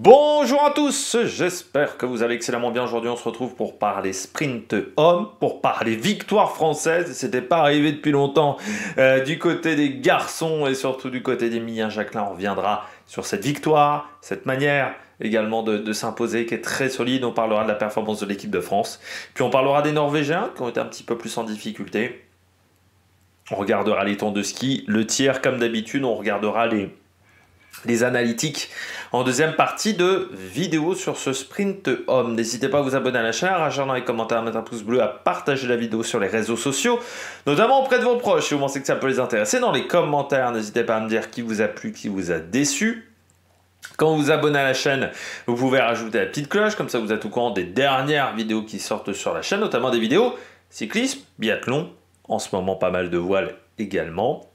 Bonjour à tous, j'espère que vous allez excellemment bien. Aujourd'hui on se retrouve pour parler sprint homme, pour parler victoire française. C'était pas arrivé depuis longtemps du côté des garçons et surtout du côté d'Emilien Jacquelin. On reviendra sur cette victoire, cette manière également de s'imposer qui est très solide. On parlera de la performance de l'équipe de France. Puis on parlera des Norvégiens qui ont été un petit peu plus en difficulté. On regardera les temps de ski, le tir comme d'habitude, on regardera les analytiques en deuxième partie de vidéo sur ce sprint homme. N'hésitez pas à vous abonner à la chaîne, à réagir dans les commentaires, à mettre un pouce bleu, à partager la vidéo sur les réseaux sociaux, notamment auprès de vos proches si vous pensez que ça peut les intéresser. Dans les commentaires, n'hésitez pas à me dire qui vous a plu, qui vous a déçu. Quand vous vous abonnez à la chaîne, vous pouvez rajouter la petite cloche, comme ça vous êtes au courant des dernières vidéos qui sortent sur la chaîne, notamment des vidéos cyclisme, biathlon, en ce moment pas mal de voiles également.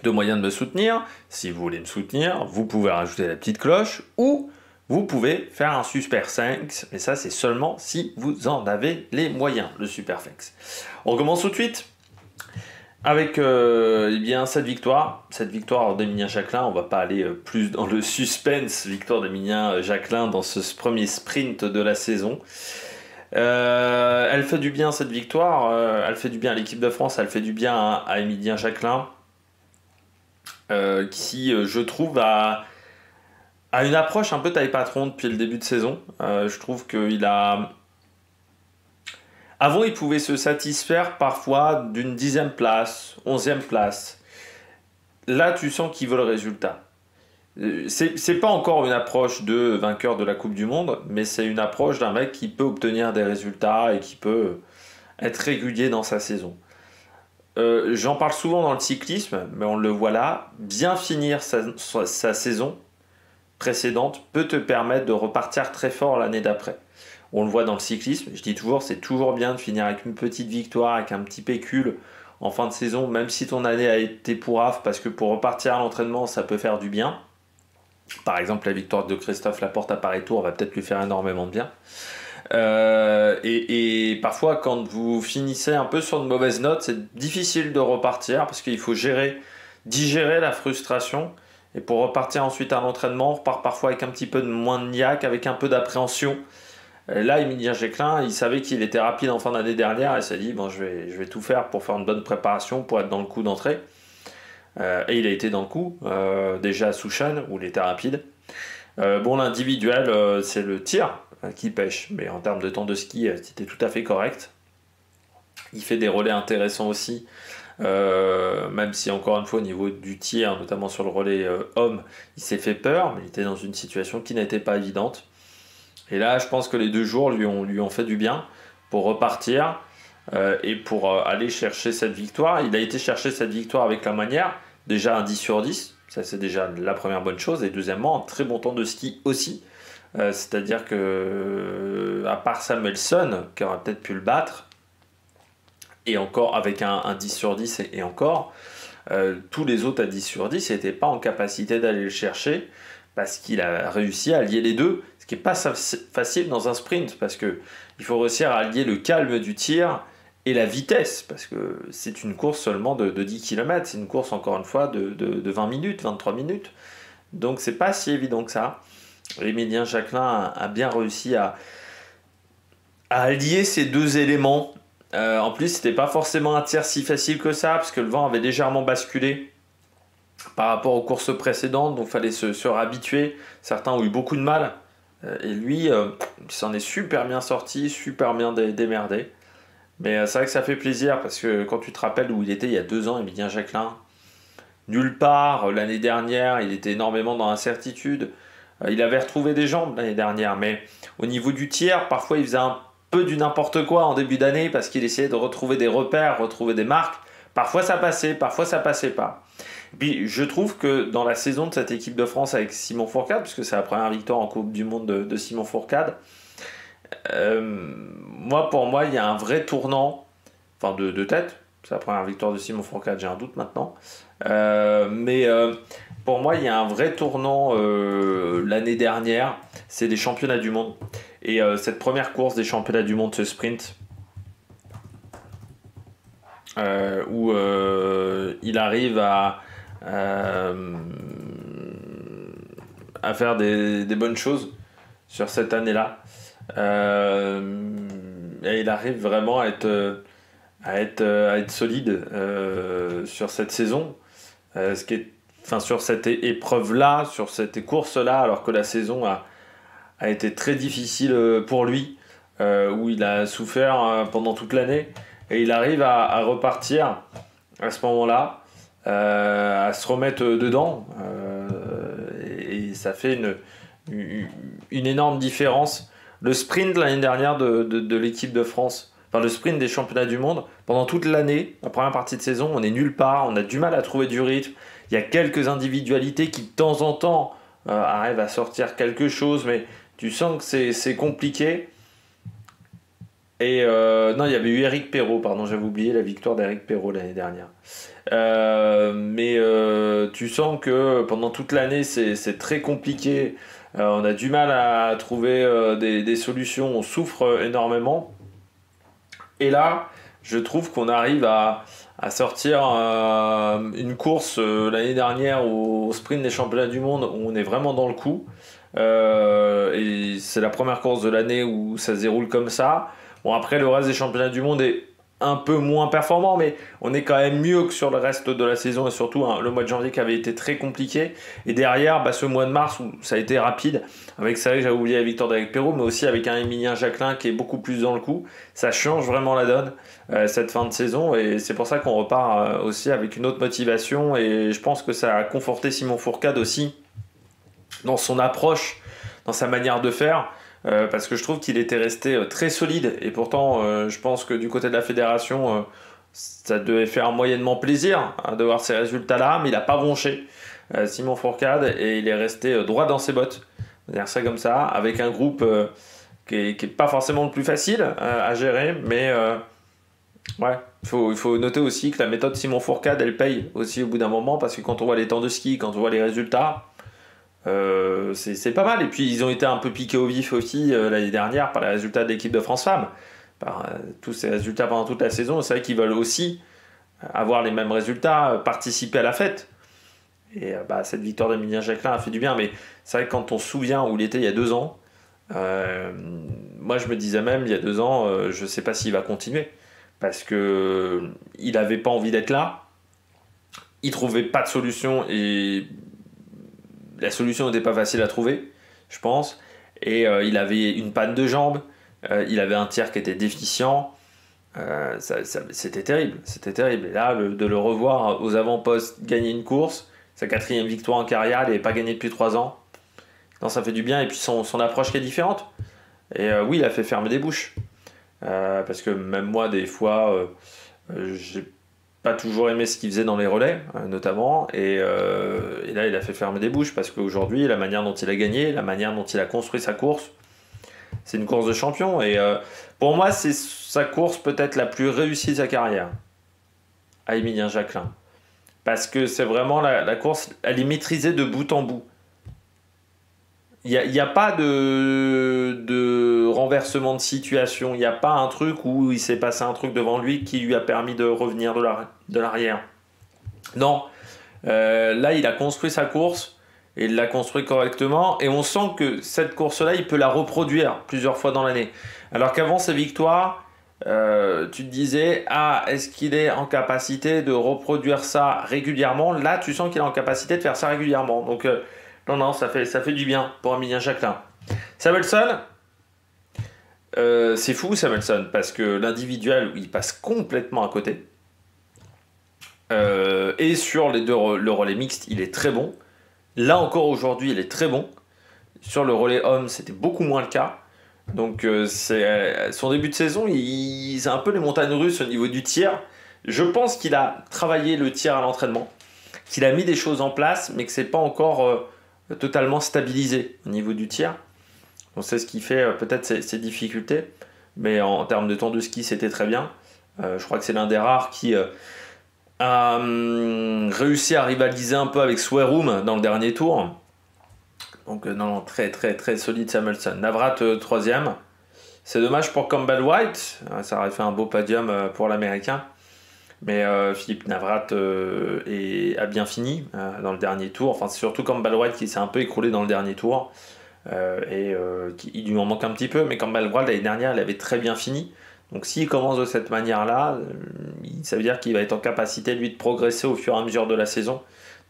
Deux moyens de me soutenir. Si vous voulez me soutenir, vous pouvez rajouter la petite cloche ou vous pouvez faire un super thanks, mais ça c'est seulement si vous en avez les moyens, le super thanks. On commence tout de suite avec eh bien, cette victoire d'Emilien Jacquelin. On va pas aller plus dans le suspense. Victoire d'Emilien Jacquelin dans ce premier sprint de la saison. Elle fait du bien cette victoire, elle fait du bien à l'équipe de France, elle fait du bien à Emilien Jacquelin. Qui, je trouve, a une approche un peu taille patron depuis le début de saison. Je trouve qu'il a... Avant, il pouvait se satisfaire parfois d'une 10e place, 11e place. Là, tu sens qu'il veut le résultat. C'est pas encore une approche de vainqueur de la Coupe du Monde, mais c'est une approche d'un mec qui peut obtenir des résultats et qui peut être régulier dans sa saison. J'en parle souvent dans le cyclisme, mais on le voit là, bien finir sa saison précédente peut te permettre de repartir très fort l'année d'après. On le voit dans le cyclisme, je dis toujours, c'est toujours bien de finir avec une petite victoire, avec un petit pécule en fin de saison, même si ton année a été pourrave, parce que pour repartir à l'entraînement, ça peut faire du bien. Par exemple, la victoire de Christophe Laporte à Paris-Tours va peut-être lui faire énormément de bien. Et parfois, quand vous finissez un peu sur une mauvaise note, c'est difficile de repartir parce qu'il faut digérer la frustration. Et pour repartir ensuite à l'entraînement, on repart parfois avec un petit peu de moins de niaque, avec un peu d'appréhension. Et là, Emilien Jacquelin, il savait qu'il était rapide en fin d'année dernière et s'est dit bon, je vais tout faire pour faire une bonne préparation, pour être dans le coup d'entrée. Et il a été dans le coup, déjà à Souchan où il était rapide. Bon, l'individuel, c'est le tir qui pêche, mais en termes de temps de ski, c'était tout à fait correct. Il fait des relais intéressants aussi, même si encore une fois au niveau du tir, notamment sur le relais homme, il s'est fait peur, mais il était dans une situation qui n'était pas évidente. Et là, je pense que les 2 jours lui ont fait du bien pour repartir et pour aller chercher cette victoire. Il a été chercher cette victoire avec la manière, déjà un 10 sur 10, ça c'est déjà la première bonne chose, et deuxièmement, un très bon temps de ski aussi. C'est-à-dire que, à part Samuelsson, qui aurait peut-être pu le battre, et encore avec un 10 sur 10 et encore, tous les autres à 10 sur 10 n'étaient pas en capacité d'aller le chercher parce qu'il a réussi à allier les deux, ce qui n'est pas facile dans un sprint parce qu'il faut réussir à allier le calme du tir et la vitesse parce que c'est une course seulement de 10 km, c'est une course encore une fois de 20 minutes, 23 minutes, donc c'est pas si évident que ça. Emilien Jacquelin a bien réussi à allier ces deux éléments. En plus, c'était pas forcément un tir si facile que ça, parce que le vent avait légèrement basculé par rapport aux courses précédentes, donc il fallait se réhabituer. Certains ont eu beaucoup de mal, et lui, il s'en est super bien sorti, super bien démerdé. Mais c'est vrai que ça fait plaisir, parce que quand tu te rappelles où il était il y a 2 ans, Emilien Jacquelin, nulle part, l'année dernière, il était énormément dans l'incertitude. Il avait retrouvé des jambes l'année dernière, mais au niveau du tir, parfois il faisait un peu du n'importe quoi en début d'année parce qu'il essayait de retrouver des repères, retrouver des marques. Parfois ça passait pas. Et puis je trouve que dans la saison de cette équipe de France avec Simon Fourcade, puisque c'est la première victoire en Coupe du Monde de Simon Fourcade, pour moi, il y a un vrai tournant, enfin de tête. C'est la première victoire de Simon Fourcade, j'ai un doute maintenant. Pour moi, il y a un vrai tournant l'année dernière, c'est les championnats du monde. Et cette première course des championnats du monde, ce sprint, où il arrive à faire des bonnes choses sur cette année-là. Et il arrive vraiment à être solide sur cette saison. Sur cette épreuve-là, sur cette course-là, alors que la saison a été très difficile pour lui, où il a souffert pendant toute l'année. Et il arrive à repartir à ce moment-là, à se remettre dedans. Et ça fait une énorme différence. Le sprint l'année dernière de l'équipe de France, enfin le sprint des championnats du monde, pendant toute l'année, la première partie de saison, on est nulle part, on a du mal à trouver du rythme. Il y a quelques individualités qui de temps en temps arrivent à sortir quelque chose, mais tu sens que c'est compliqué. Et non, il y avait eu Eric Perrault, pardon, j'avais oublié la victoire d'Eric Perrault l'année dernière. Tu sens que pendant toute l'année, c'est très compliqué. On a du mal à trouver des solutions, on souffre énormément. Et là, je trouve qu'on arrive à sortir une course l'année dernière au sprint des championnats du monde où on est vraiment dans le coup. Et c'est la première course de l'année où ça se déroule comme ça. Bon, après, le reste des championnats du monde est un peu moins performant, mais on est quand même mieux que sur le reste de la saison et surtout le mois de janvier qui avait été très compliqué. Et derrière, ce mois de mars où ça a été rapide, avec c'est vrai que j'avais oublié la victoire d'Eric Perrault, mais aussi avec un Émilien Jacquelin qui est beaucoup plus dans le coup. Ça change vraiment la donne cette fin de saison et c'est pour ça qu'on repart aussi avec une autre motivation et je pense que ça a conforté Simon Fourcade aussi dans son approche, dans sa manière de faire. Parce que je trouve qu'il était resté très solide et pourtant je pense que du côté de la fédération ça devait faire moyennement plaisir de voir ces résultats là, mais il n'a pas bronché Simon Fourcade et il est resté droit dans ses bottes, on va dire ça comme ça, avec un groupe qui est pas forcément le plus facile à gérer, mais ouais, il faut noter aussi que la méthode Simon Fourcade elle paye aussi au bout d'un moment, parce que quand on voit les temps de ski, quand on voit les résultats, c'est pas mal. Et puis ils ont été un peu piqués au vif aussi l'année dernière par les résultats de l'équipe de France Femmes, par tous ces résultats pendant toute la saison. C'est vrai qu'ils veulent aussi avoir les mêmes résultats, participer à la fête. Et cette victoire d'Emilien Jacquelin a fait du bien, mais c'est vrai que quand on se souvient où il était il y a 2 ans, moi je me disais même il y a 2 ans, je sais pas s'il va continuer, parce que il avait pas envie d'être là, il trouvait pas de solution et la solution n'était pas facile à trouver, je pense. Et il avait une panne de jambe, il avait un tir qui était déficient. C'était terrible, c'était terrible. Et là, de le revoir aux avant-postes gagner une course, sa 4e victoire en carrière, il n'avait pas gagné depuis 3 ans. Non, ça fait du bien. Et puis son approche qui est différente. Et oui, il a fait fermer des bouches. Parce que même moi, des fois, j'ai pas toujours aimé ce qu'il faisait dans les relais, notamment, et là il a fait fermer des bouches, parce qu'aujourd'hui la manière dont il a gagné, la manière dont il a construit sa course, c'est une course de champion, et pour moi c'est sa course peut-être la plus réussie de sa carrière, à Émilien Jacquelin, parce que c'est vraiment la course, elle est maîtrisée de bout en bout. Il n'y a pas de renversement de situation, il n'y a pas un truc où il s'est passé un truc devant lui qui lui a permis de revenir de l'arrière. Non, là il a construit sa course, et il l'a construit correctement, et on sent que cette course-là, il peut la reproduire plusieurs fois dans l'année. Alors qu'avant ses victoires, tu te disais, est-ce qu'il est en capacité de reproduire ça régulièrement? Là, tu sens qu'il est en capacité de faire ça régulièrement. Donc, non, ça fait du bien pour Émilien Jacquelin. Samuelsson, c'est fou Samuelsson, parce que l'individuel, il passe complètement à côté. Et sur le relais mixte, il est très bon. Là encore aujourd'hui, il est très bon. Sur le relais homme, c'était beaucoup moins le cas. Donc son début de saison, c'est un peu les montagnes russes au niveau du tir. Je pense qu'il a travaillé le tir à l'entraînement, qu'il a mis des choses en place, mais que c'est pas encore totalement stabilisé au niveau du tir. On sait ce qui fait peut-être ses difficultés, mais en termes de temps de ski, c'était très bien. Je crois que c'est l'un des rares qui a réussi à rivaliser un peu avec Swerum dans le dernier tour. Donc non, très très très solide Samuelsson. Navrat 3e. C'est dommage pour Campbell White, ça aurait fait un beau podium pour l'Américain. Mais Philippe Navrat a bien fini dans le dernier tour. Enfin, c'est surtout Campbell Wright qui s'est un peu écroulé dans le dernier tour. Il lui en manque un petit peu. Mais Campbell Wright, l'année dernière, il avait très bien fini. Donc s'il commence de cette manière-là, ça veut dire qu'il va être en capacité, lui, de progresser au fur et à mesure de la saison.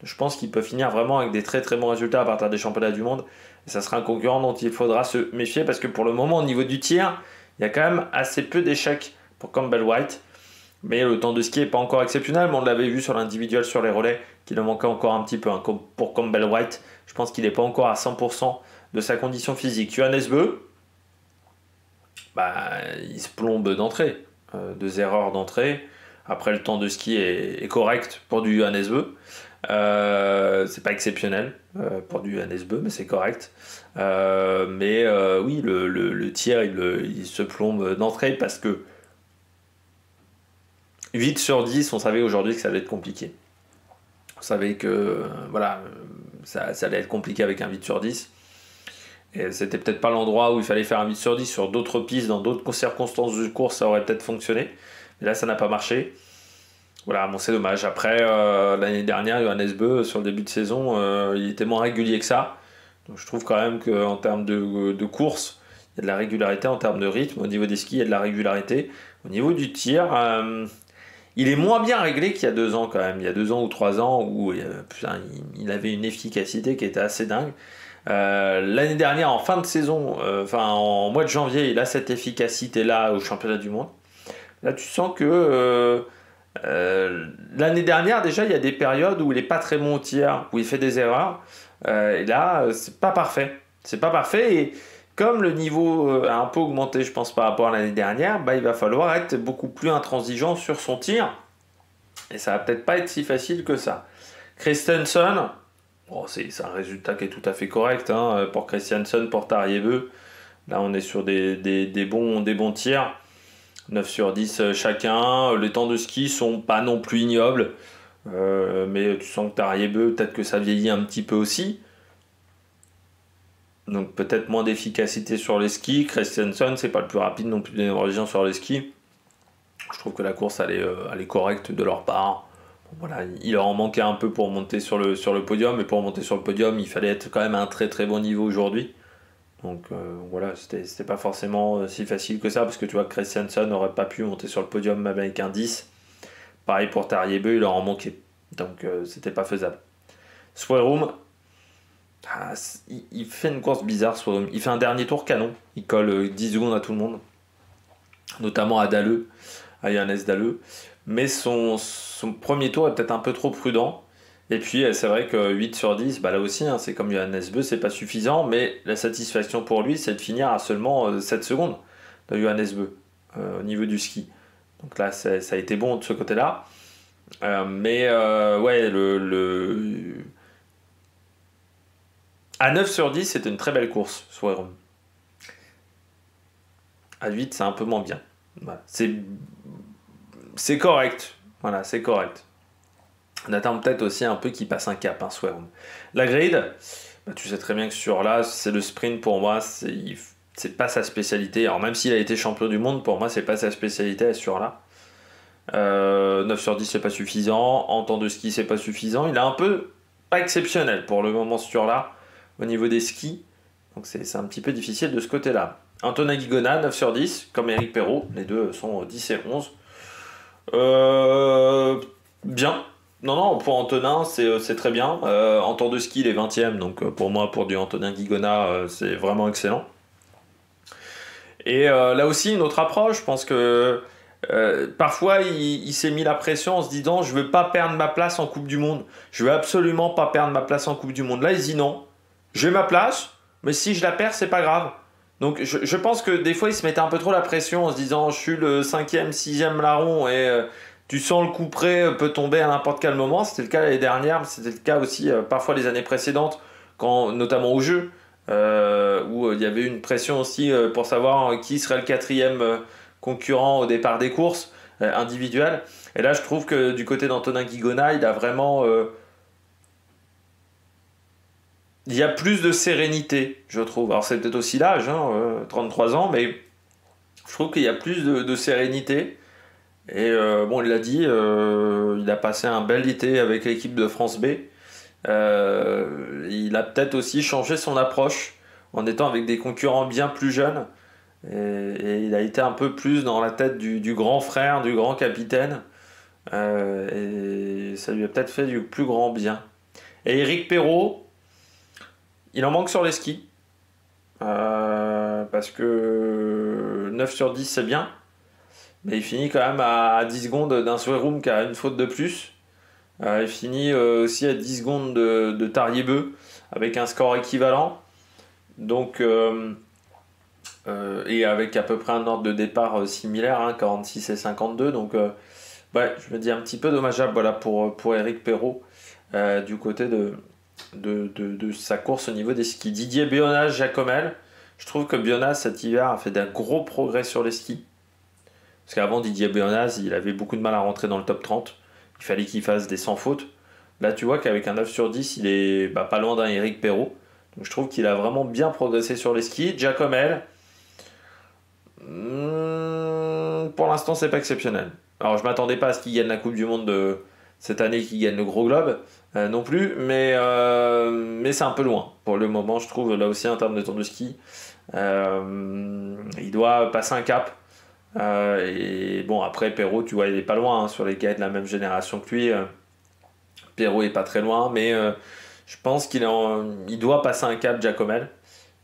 Je pense qu'il peut finir vraiment avec des très très bons résultats à partir des championnats du monde. Et ça sera un concurrent dont il faudra se méfier parce que pour le moment, au niveau du tir, il y a quand même assez peu d'échecs pour Campbell Wright. Mais le temps de ski n'est pas encore exceptionnel, mais on l'avait vu sur l'individuel, sur les relais, qu'il en manquait encore un petit peu. Hein. Pour Campbell Wright, je pense qu'il n'est pas encore à 100% de sa condition physique. Johannes Beu, il se plombe d'entrée. 2 erreurs d'entrée. Après, le temps de ski est correct pour du Johannes Beu. C'est pas exceptionnel pour du Johannes Beu, mais c'est correct. Oui, le tir, il se plombe d'entrée parce que 8 sur 10, on savait aujourd'hui que ça allait être compliqué. On savait que ça allait être compliqué avec un 8 sur 10. Et c'était peut-être pas l'endroit où il fallait faire un 8 sur 10. Sur d'autres pistes, dans d'autres circonstances de course, ça aurait peut-être fonctionné. Mais là, ça n'a pas marché. Voilà, bon, c'est dommage. Après, l'année dernière, Johannes Beu, sur le début de saison, il était moins régulier que ça. Donc je trouve quand même qu'en termes de course, il y a de la régularité. En termes de rythme, au niveau des skis, il y a de la régularité. Au niveau du tir, il est moins bien réglé qu'il y a 2 ans quand même. Il y a 2 ans ou 3 ans où il avait une efficacité qui était assez dingue. L'année dernière, en fin de saison, en mois de janvier, il a cette efficacité-là au championnat du monde. Là, tu sens que l'année dernière, déjà, il y a des périodes où il n'est pas très bon au tir, où il fait des erreurs. Et là, c'est pas parfait. C'est pas parfait. Et comme le niveau a un peu augmenté, je pense, par rapport à l'année dernière, il va falloir être beaucoup plus intransigeant sur son tir. Et ça va peut-être pas être si facile que ça. Christensen, c'est un résultat qui est tout à fait correct pour Christensen, pour Tarjei-Bø. Là, on est sur des bons tirs. 9 sur 10 chacun. Les temps de ski sont pas non plus ignobles. Mais tu sens que Tarjei-Bø, peut-être que ça vieillit un petit peu aussi. Donc peut-être moins d'efficacité sur les skis. Christensen, c'est pas le plus rapide non plus des Norvégiens sur les skis. Je trouve que la course, elle est correcte de leur part. Voilà, il leur en manquait un peu pour monter sur le podium. Mais pour monter sur le podium, il fallait être quand même à un très très bon niveau aujourd'hui. Donc voilà, c'était pas forcément si facile que ça. Parce que tu vois, Christensen n'aurait pas pu monter sur le podium même avec un 10. Pareil pour Tarjei-Bø, il leur en manquait. Donc c'était pas faisable. Swerum, il fait une course bizarre, Swerum. Il fait un dernier tour canon. Il colle 10 secondes à tout le monde. Notamment à Dalleux, à Johannes Dalleux. Mais son premier tour est peut-être un peu trop prudent. Et puis c'est vrai que 8 sur 10, là aussi, c'est comme Johannes Bø, c'est pas suffisant. Mais la satisfaction pour lui, c'est de finir à seulement 7 secondes de Johannes Bø au niveau du ski. Donc là, ça a été bon de ce côté-là. À 9 sur 10, c'était une très belle course, Swerum. À 8, c'est un peu moins bien. Voilà. C'est correct. Voilà, c'est correct. On attend peut-être aussi un peu qu'il passe un cap, Swerum. La grid, tu sais très bien que sur là, c'est le sprint pour moi, c'est pas sa spécialité. Alors même s'il a été champion du monde, pour moi, c'est pas sa spécialité sur là. 9 sur 10 c'est pas suffisant, en temps de ski c'est pas suffisant, il est un peu pas exceptionnel pour le moment sur là au niveau des skis, donc c'est un petit peu difficile de ce côté là. Antonin Guigona 9 sur 10 comme Eric Perrault, les deux sont 10 et 11. Bien, non pour Antonin c'est très bien, en temps de ski il est 20ème, donc pour moi pour du Antonin Guigona c'est vraiment excellent. Et là aussi une autre approche, je pense que parfois il s'est mis la pression en se disant je veux pas perdre ma place en Coupe du Monde, je veux absolument pas perdre ma place en Coupe du Monde. Là il se dit non, j'ai ma place, mais si je la perds c'est pas grave. Donc je pense que des fois il se mettait un peu trop la pression en se disant je suis le 5e, 6e larron et tu sens le coup près peut tomber à n'importe quel moment. C'était le cas l'année dernière, mais c'était le cas aussi parfois les années précédentes, notamment au jeu, où il y avait une pression aussi pour savoir qui serait le 4e concurrent au départ des courses individuelles. Et là, je trouve que du côté d'Antonin Guigona, il a vraiment... il y a plus de sérénité, je trouve. Alors, c'est peut-être aussi l'âge, 33 ans, mais je trouve qu'il y a plus de sérénité. Et bon, il l'a dit, il a passé un bel été avec l'équipe de France B. Il a peut-être aussi changé son approche en étant avec des concurrents bien plus jeunes. Et il a été un peu plus dans la tête du grand frère, du grand capitaine. Et ça lui a peut-être fait du plus grand bien. Et Eric Perrault, il en manque sur les skis. Parce que 9 sur 10 c'est bien. Mais il finit quand même à 10 secondes d'un Sweroom qui a une faute de plus. Il finit aussi à 10 secondes de Tariebeu avec un score équivalent. Donc, et avec à peu près un ordre de départ similaire, hein, 46 et 52. Donc, ouais, je me dis un petit peu dommageable voilà, pour Eric Perrault du côté de sa course au niveau des skis. Didier Bionnas, Jacomel. Je trouve que Bionnas cet hiver a fait d'un gros progrès sur les skis. Parce qu'avant Didier Bionnas, il avait beaucoup de mal à rentrer dans le top 30. Il fallait qu'il fasse des sans fautes. Là, tu vois qu'avec un 9 sur 10, il est pas loin d'un Eric Perrault. Donc je trouve qu'il a vraiment bien progressé sur les skis. Giacomel, pour l'instant, c'est pas exceptionnel. Alors je m'attendais pas à ce qu'il gagne la Coupe du Monde de cette année, qu'il gagne le Gros Globe non plus, mais c'est un peu loin. Pour le moment, je trouve, là aussi, en termes de temps de ski, il doit passer un cap. Et bon, après, Perrault, tu vois, il est pas loin hein, sur les gars de la même génération que lui. Perrault est pas très loin, mais je pense il doit passer un cap, Giacomel.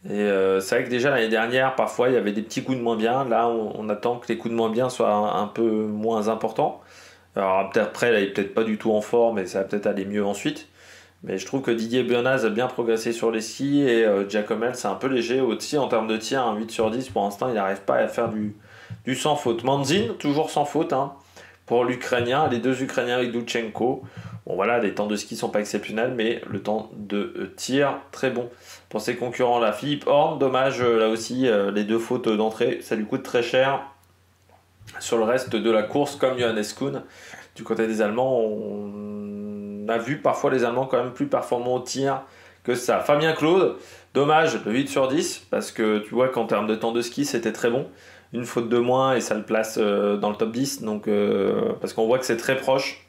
Et c'est vrai que déjà l'année dernière, parfois, il y avait des petits coups de moins bien. Là, on attend que les coups de moins bien soient un peu moins importants. Alors, peut-être après, là, il est peut-être pas du tout en forme et ça va peut-être aller mieux ensuite. Mais je trouve que Didier Bionnas a bien progressé sur les skis et Giacomel, c'est un peu léger aussi en termes de tir. Un 8 sur 10, pour l'instant, il n'arrive pas à faire du sans faute. Manzin, toujours sans faute hein, pour l'Ukrainien. Les deux Ukrainiens avec Dutchenko. Bon voilà, les temps de ski sont pas exceptionnels, mais le temps de tir, très bon. Pour ses concurrents là, Philippe Horn, dommage là aussi, les deux fautes d'entrée, ça lui coûte très cher. Sur le reste de la course, comme Johannes Kuhn, du côté des Allemands, on a vu parfois les Allemands quand même plus performants au tir que ça. Fabien Claude, dommage, le 8 sur 10, parce que tu vois qu'en termes de temps de ski, c'était très bon. Une faute de moins et ça le place dans le top 10, donc, parce qu'on voit que c'est très proche.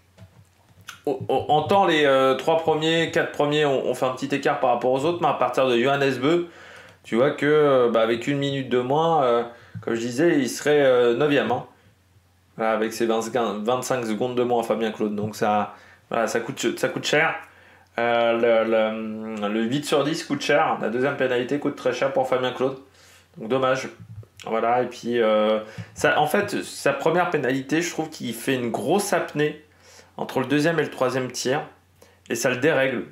En temps, les 3 premiers, 4 premiers ont fait un petit écart par rapport aux autres, mais à partir de Johannes Beu, tu vois que avec une minute de moins, comme je disais, il serait 9ème. Hein. Voilà, avec ses 25 secondes de moins, Fabien Claude. Donc ça, voilà, ça coûte cher. Le 8 sur 10 coûte cher. La deuxième pénalité coûte très cher pour Fabien Claude. Donc dommage. Voilà, et puis en fait, sa première pénalité, je trouve qu'il fait une grosse apnée entre le deuxième et le troisième tir, et ça le dérègle.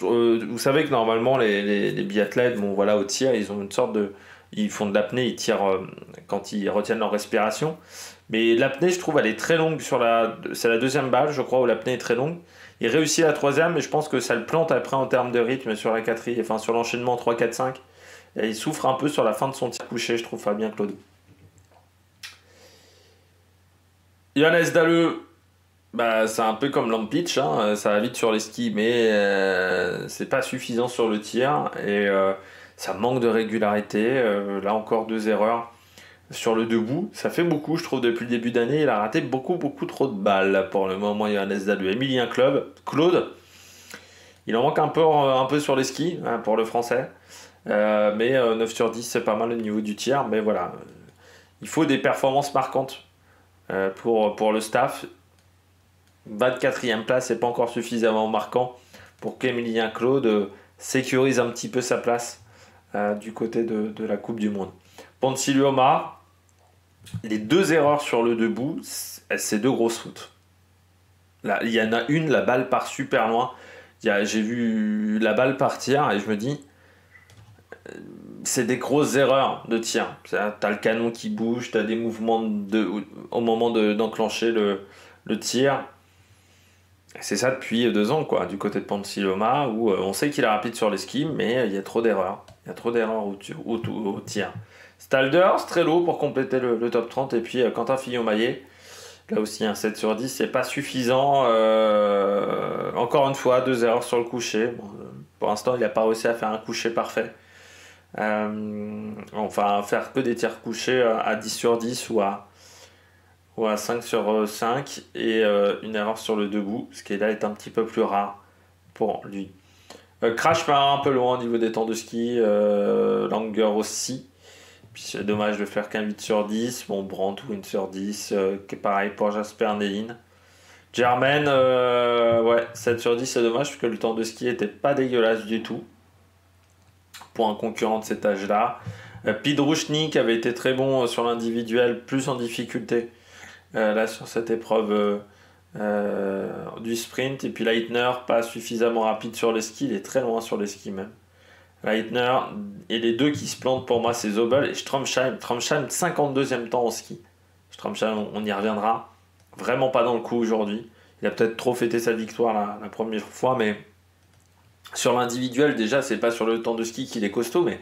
Vous savez que normalement les biathlètes, bon voilà, au tir, ils ont une sorte de, ils font de l'apnée, ils tirent quand ils retiennent leur respiration. Mais l'apnée, je trouve, elle est très longue c'est la deuxième balle, je crois, où l'apnée est très longue. Il réussit la troisième, mais je pense que ça le plante après en termes de rythme sur la quatrième, enfin sur l'enchaînement 3, 4, 5. Et il souffre un peu sur la fin de son tir couché, je trouve, Fabien Claude. Johannes Dalleux, c'est un peu comme Lampic, hein, ça va vite sur les skis, mais c'est pas suffisant sur le tir et ça manque de régularité. Là encore, 2 erreurs sur le debout, ça fait beaucoup, je trouve, depuis le début d'année. Il a raté beaucoup, beaucoup trop de balles là, pour le moment. Johannes Dalleux, Emilien Claude, il en manque un peu sur les skis hein, pour le français, mais 9 sur 10, c'est pas mal au niveau du tir, mais voilà, il faut des performances marquantes pour le staff. 24e place, c'est pas encore suffisamment marquant pour qu'Emilien Claude sécurise un petit peu sa place du côté de la Coupe du Monde. Pontsilioma, les 2 erreurs sur le debout, c'est 2 grosses fautes. Là, il y en a une, la balle part super loin. J'ai vu la balle partir et je me dis, c'est des grosses erreurs de tir. T'as le canon qui bouge, t'as des mouvements au moment d'enclencher le tir. C'est ça depuis 2 ans, quoi, du côté de Ponsiloma, où on sait qu'il est rapide sur les skis, mais il y a trop d'erreurs. Il y a trop d'erreurs au tir. Stalder, Strello pour compléter le top 30, et puis Quentin Fillon-Maillet. Là aussi, un 7 sur 10, c'est pas suffisant. Encore une fois, 2 erreurs sur le coucher. Bon, pour l'instant, il n'a pas réussi à faire un coucher parfait. Enfin, faire que des tirs couchés à 10 sur 10 ou à ou à 5 sur 5 et une erreur sur le debout, ce qui là est un petit peu plus rare pour lui. Crash part un peu loin au niveau des temps de ski, Langer aussi. Puis c'est dommage de faire qu'un 8 sur 10. Bon, Brandt ou 1 sur 10, qui est pareil pour Jasper Nehin. Germain, ouais, 7 sur 10, c'est dommage parce que le temps de ski était pas dégueulasse du tout pour un concurrent de cet âge-là. Pidrushnik avait été très bon sur l'individuel, plus en difficulté là sur cette épreuve du sprint. Et puis Leitner, pas suffisamment rapide sur les skis, il est très loin sur les skis même. Leitner, et les deux qui se plantent pour moi, c'est Zobel et Stromsheim. Stromsheim, 52e temps en ski. Stromsheim, on y reviendra. Vraiment pas dans le coup aujourd'hui. Il a peut-être trop fêté sa victoire la première fois, mais sur l'individuel, déjà, c'est pas sur le temps de ski qu'il est costaud, mais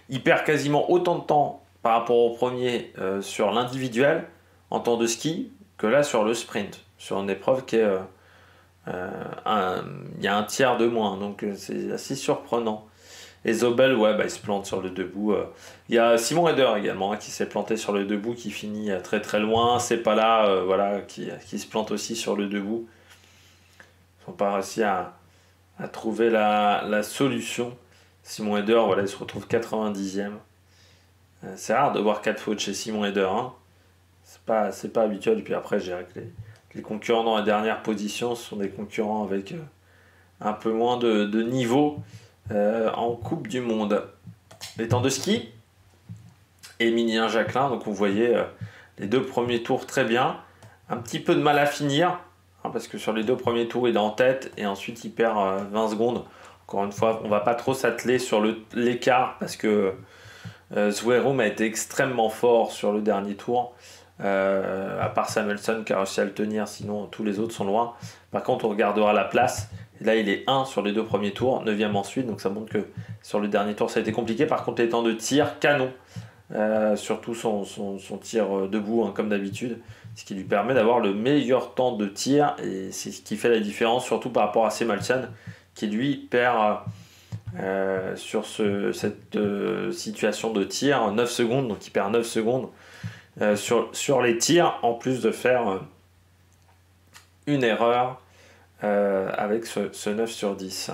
il perd quasiment autant de temps par rapport au premier sur l'individuel en temps de ski que là sur le sprint, sur une épreuve qui est il y a un tiers de moins, donc c'est assez surprenant. Et Zobel, ouais, bah, il se plante sur le debout. Il y a Simon Eder également qui s'est planté sur le debout, qui finit très très loin. C'est pas là, voilà, qui se plante aussi sur le debout. Ils n'ont pas réussi à trouver la solution. Simon Eder, voilà, il se retrouve 90e. C'est rare de voir 4 fautes chez Simon Eder. Hein. C'est pas habituel. Et puis après, je dirais que les concurrents dans la dernière position sont des concurrents avec un peu moins de niveau. En Coupe du Monde. Les temps de ski, Émilien Jacquelin, donc vous voyez les deux premiers tours très bien, un petit peu de mal à finir, hein, parce que sur les deux premiers tours il est en tête et ensuite il perd 20 secondes. Encore une fois, on va pas trop s'atteler sur l'écart parce que Zverum a été extrêmement fort sur le dernier tour, à part Samuelson qui a réussi à le tenir, sinon tous les autres sont loin. Par contre, on regardera la place. Et là, il est 1 sur les deux premiers tours, 9e ensuite, donc ça montre que sur le dernier tour, ça a été compliqué. Par contre, les temps de tir, canon. Surtout son tir debout, hein, comme d'habitude, ce qui lui permet d'avoir le meilleur temps de tir. Et c'est ce qui fait la différence, surtout par rapport à Samuelson, qui lui perd sur cette situation de tir 9 secondes, donc il perd 9 secondes sur les tirs, en plus de faire une erreur. Avec ce 9 sur 10.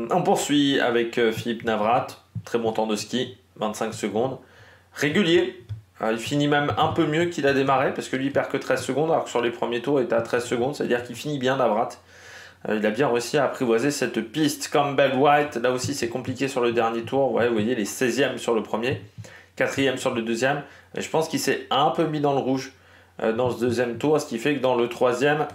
On poursuit avec Philippe Navrat, très bon temps de ski, 25 secondes. Régulier, il finit même un peu mieux qu'il a démarré, parce que lui il perd que 13 secondes, alors que sur les premiers tours il était à 13 secondes, c'est-à-dire qu'il finit bien Navrat. Il a bien réussi à apprivoiser cette piste. Campbell White, là aussi c'est compliqué sur le dernier tour, ouais, vous voyez les 16e sur le premier, 4e sur le deuxième, et je pense qu'il s'est un peu mis dans le rouge dans ce deuxième tour, ce qui fait que dans le troisième,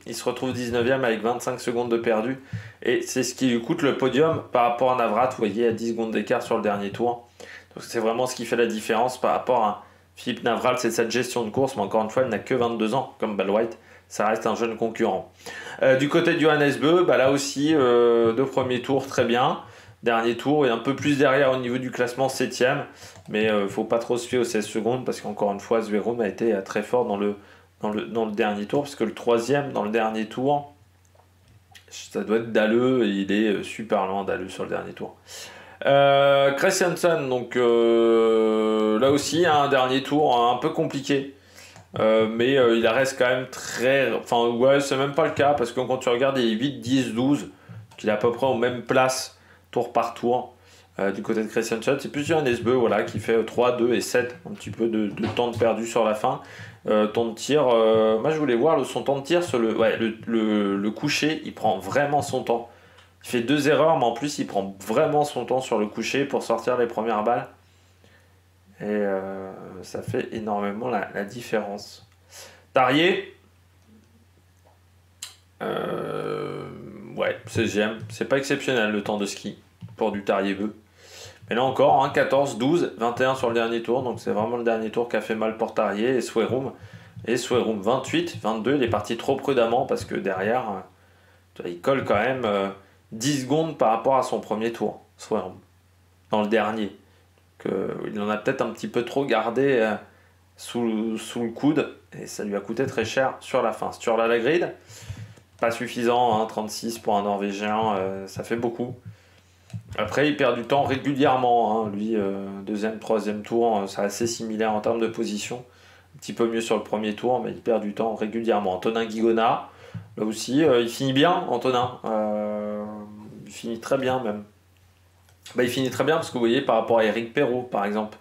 il se retrouve 19e avec 25 secondes de perdu. Et c'est ce qui lui coûte le podium par rapport à Navrat, vous voyez, à 10 secondes d'écart sur le dernier tour. Donc c'est vraiment ce qui fait la différence par rapport à Philippe Navrat, c'est cette gestion de course, mais encore une fois, il n'a que 22 ans, comme White, ça reste un jeune concurrent. Du côté de Johannes Beu, bah là aussi, deux premiers tours, très bien. Dernier tour, et un peu plus derrière au niveau du classement, 7ème. Mais il ne faut pas trop se fier aux 16 secondes parce qu'encore une fois, Zverum a été très fort dans le dernier tour. Parce que le 3ème dans le dernier tour, ça doit être Dalleux et il est super loin Dalleux sur le dernier tour. Christiansen, donc là aussi, un dernier tour un peu compliqué. Mais il reste quand même très. Enfin, ouais, c'est même pas le cas parce que quand tu regardes les 8, 10, 12, qu'il est à peu près aux mêmes places tour par tour. Du côté de Christiansen, c'est plus Johannes Beu, voilà, qui fait 3, 2 et 7, un petit peu de temps de perdu sur la fin. Temps de tir, moi je voulais voir son temps de tir sur le coucher, il prend vraiment son temps. Il fait 2 erreurs, mais en plus il prend vraiment son temps sur le coucher pour sortir les premières balles. Et ça fait énormément la différence. Tarier, ouais, 16ème, c'est pas exceptionnel le temps de ski pour du Tarier-Beu. Mais là encore, 14, 12, 21 sur le dernier tour, donc c'est vraiment le dernier tour qui a fait mal pour Tarier et Zverum. Et Zverum 28, 22, il est parti trop prudemment parce que derrière, il colle quand même 10 secondes par rapport à son premier tour, Zverum, dans le dernier. Il en a peut-être un petit peu trop gardé sous le coude et ça lui a coûté très cher sur la fin. Sur la grid, pas suffisant, 36 pour un Norvégien, ça fait beaucoup. Après, il perd du temps régulièrement, hein. Lui, deuxième, troisième tour, c'est assez similaire en termes de position. Un petit peu mieux sur le premier tour, mais il perd du temps régulièrement. Antonin Guigonard, là aussi, il finit bien, Antonin. Il finit très bien même. Bah, il finit très bien parce que vous voyez, par rapport à Eric Perrault, par exemple,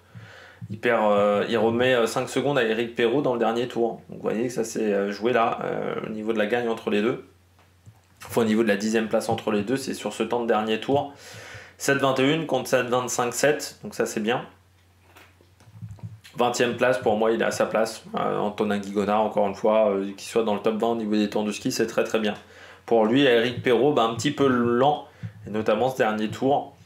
il remet 5 secondes à Eric Perrault dans le dernier tour. Donc vous voyez que ça s'est joué là, au niveau de la gagne entre les deux. Enfin, au niveau de la 10e place entre les deux, c'est sur ce temps de dernier tour. 7-21 contre 7-25-7, donc ça c'est bien. 20e place, pour moi, il est à sa place. Antonin Guigonard, encore une fois, qu'il soit dans le top 20 au niveau des temps de ski, c'est très très bien. Pour lui, Eric Perrault, un petit peu lent, et notamment ce dernier tour,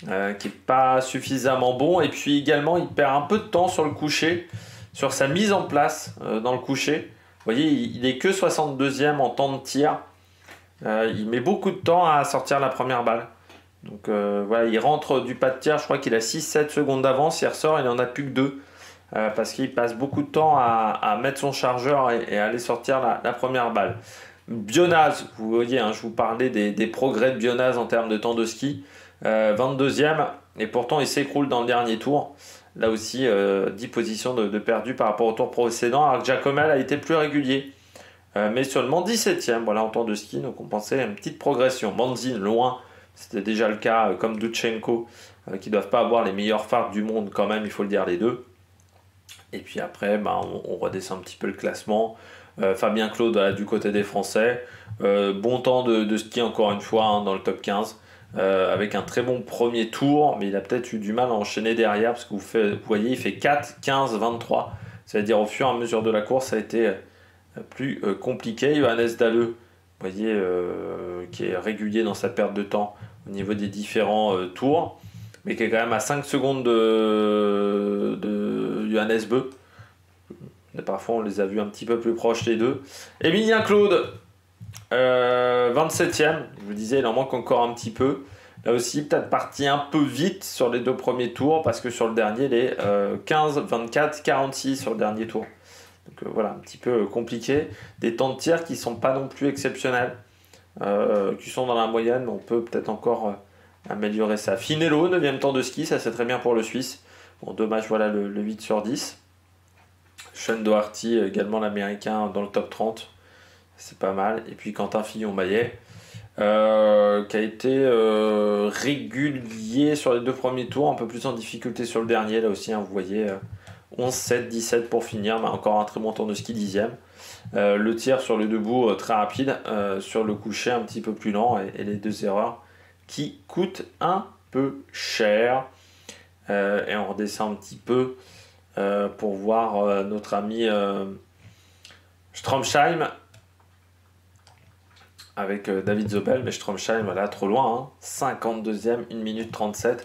qui n'est pas suffisamment bon. Et puis également, il perd un peu de temps sur le coucher, sur sa mise en place dans le coucher. Vous voyez, il est que 62e en temps de tir. Il met beaucoup de temps à sortir la première balle. Donc voilà, il rentre du pas de tir, je crois qu'il a 6-7 secondes d'avance, il ressort, il n'en a plus que 2. Parce qu'il passe beaucoup de temps à mettre son chargeur et à aller sortir la première balle. Bionaz, vous voyez, hein, je vous parlais des progrès de Bionaz en termes de temps de ski. 22e, et pourtant il s'écroule dans le dernier tour. Là aussi, 10 positions de perdu par rapport au tour précédent, alors que Jacomel a été plus régulier. Mais seulement 17e, voilà, en temps de ski, donc on pensait à une petite progression. Manzin, loin, c'était déjà le cas, comme Doutchenko, qui ne doivent pas avoir les meilleurs phares du monde quand même, il faut le dire les deux. Et puis après, on redescend un petit peu le classement. Fabien Claude, voilà, du côté des Français. Bon temps de ski encore une fois, hein, dans le top 15. Avec un très bon premier tour, mais il a peut-être eu du mal à enchaîner derrière, parce que vous voyez, il fait 4, 15, 23. C'est-à-dire au fur et à mesure de la course, ça a été plus compliqué. Johannes Dalleux, vous voyez, qui est régulier dans sa perte de temps au niveau des différents tours, mais qui est quand même à 5 secondes de Johannes Beu. Parfois, on les a vus un petit peu plus proches les deux. Emilien Claude, 27e, je vous disais, il en manque encore un petit peu. Là aussi, peut-être parti un peu vite sur les 2 premiers tours, parce que sur le dernier, il est 15, 24, 46 sur le dernier tour. Donc voilà, un petit peu compliqué. Des temps de tir qui ne sont pas non plus exceptionnels, qui sont dans la moyenne, mais on peut peut-être encore améliorer ça. Finello, 9e temps de ski, ça c'est très bien pour le Suisse. Bon, dommage, voilà le 8 sur 10. Sean Doherty, également l'américain, dans le top 30. C'est pas mal. Et puis Quentin Fillon-Maillet, qui a été régulier sur les 2 premiers tours, un peu plus en difficulté sur le dernier. Là aussi, hein, vous voyez, 11, 7, 17 pour finir, mais encore un très bon temps de ski, 10e. Le tir sur le debout, très rapide. Sur le coucher, un petit peu plus lent. Et les 2 erreurs qui coûtent un peu cher. Et on redescend un petit peu pour voir notre ami Stromsheim avec David Zobel, mais Stromsheim, voilà, trop loin, hein. 52e, 1 minute 37,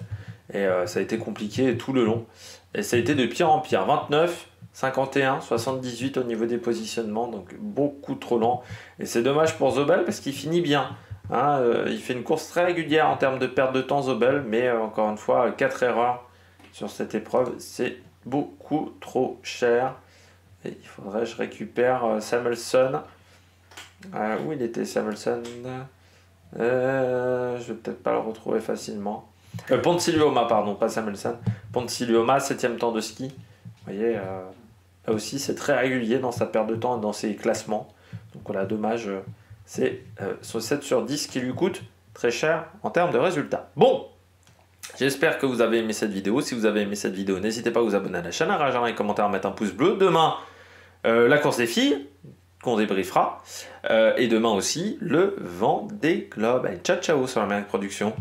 et ça a été compliqué tout le long, et ça a été de pire en pire. 29, 51, 78 au niveau des positionnements, donc beaucoup trop lent, et c'est dommage pour Zobel parce qu'il finit bien, hein. Il fait une course très régulière en termes de perte de temps, Zobel, mais encore une fois, 4 erreurs sur cette épreuve, c'est beaucoup trop cher. Et il faudrait que je récupère Samuelson. Où il était, Samuelson? Je vais peut-être pas le retrouver facilement. Pontsilioma, pardon, pas Samuelson. Pontsilioma, 7e temps de ski. Vous voyez, là aussi, c'est très régulier dans sa perte de temps et dans ses classements. Donc voilà, dommage. C'est son 7 sur 10 qui lui coûte très cher en termes de résultats. Bon, j'espère que vous avez aimé cette vidéo. Si vous avez aimé cette vidéo, n'hésitez pas à vous abonner à la chaîne, à réagir dans les commentaires, à mettre un pouce bleu. Demain, la course des filles, qu'on débriefera. Et demain aussi, le Vendée Globe. Allez, ciao, ciao sur la Mérique Production.